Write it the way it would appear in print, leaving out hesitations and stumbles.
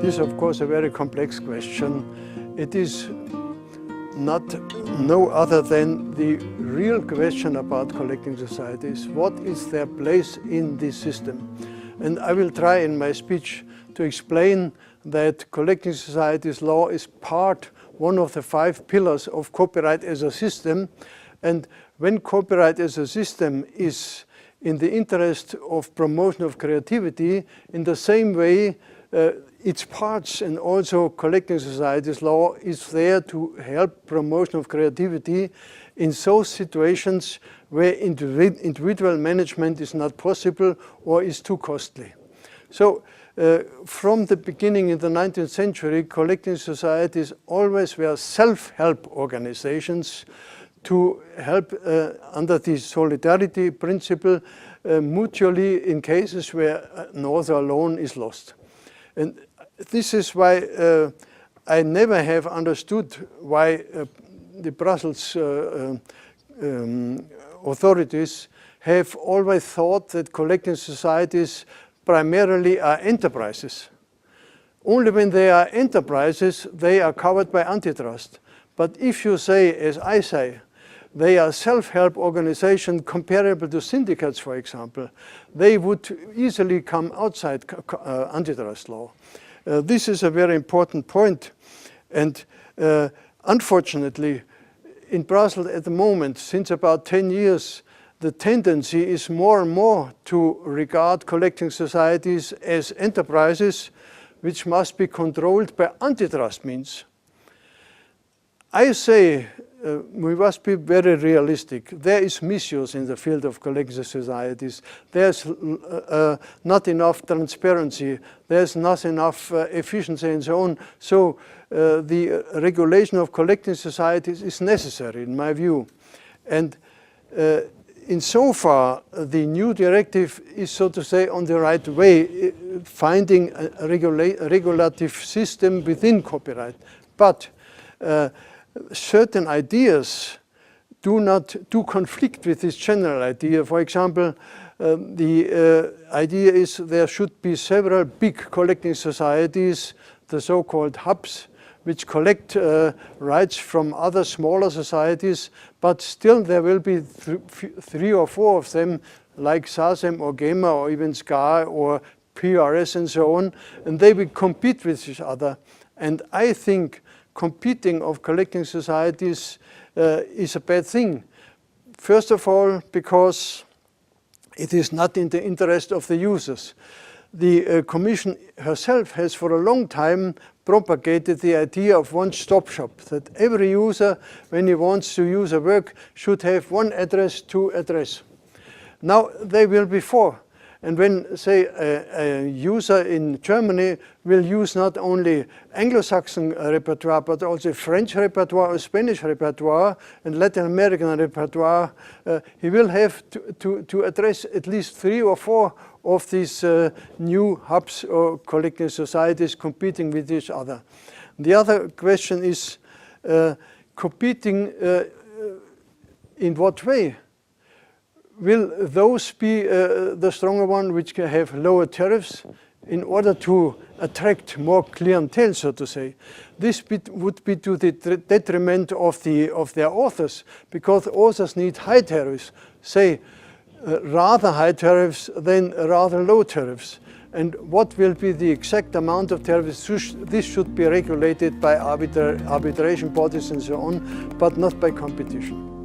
is, of course, a very complex question. It is not no other than the real question about collecting societies. What is their place in this system? And I will try in my speech to explain that collecting societies law is one of the 5 pillars of copyright as a system. And when copyright as a system is in the interest of promotion of creativity, in the same way its parts and also collecting societies law is there to help promotion of creativity in those situations where individual management is not possible or is too costly. So from the beginning in the 19th century, collecting societies always were self-help organizations to help under the solidarity principle mutually in cases where an author alone is lost. And this is why I never have understood why the Brussels authorities have always thought that collecting societies primarily are enterprises. Only when they are enterprises, they are covered by antitrust. But if you say, as I say, they are self-help organizations comparable to syndicates, for example, they would easily come outside antitrust law. This is a very important point. And unfortunately, in Brussels at the moment, since about 10 years, the tendency is more and more to regard collecting societies as enterprises which must be controlled by antitrust means. I say we must be very realistic. There is misuse in the field of collecting societies. There's not enough transparency. There's not enough efficiency and so on. So the regulation of collecting societies is necessary, in my view. And insofar, the new directive is, so to say, on the right way, finding a regulative system within copyright. But certain ideas do conflict with this general idea. For example, the idea is there should be several big collecting societies, the so-called hubs, which collect rights from other smaller societies, but still there will be 3 or 4 of them, like SACEM or GEMA or even SCA or PRS and so on, and they will compete with each other. And I think competing of collecting societies is a bad thing. First of all, because it is not in the interest of the users. The Commission herself has for a long time propagated the idea of one-stop shop, that every user, when he wants to use a work, should have one address to address. Now there will be 4. And when, say, a user in Germany will use not only Anglo-Saxon repertoire, but also French repertoire or Spanish repertoire and Latin American repertoire, he will have to address at least 3 or 4 of these new hubs or collecting societies competing with each other. The other question is competing in what way? Will those be the stronger one which can have lower tariffs in order to attract more clientele, so to say? This would be to the detriment of their authors, because authors need high tariffs, say rather high tariffs than rather low tariffs. And what will be the exact amount of tariffs? This should be regulated by arbitration bodies and so on, but not by competition.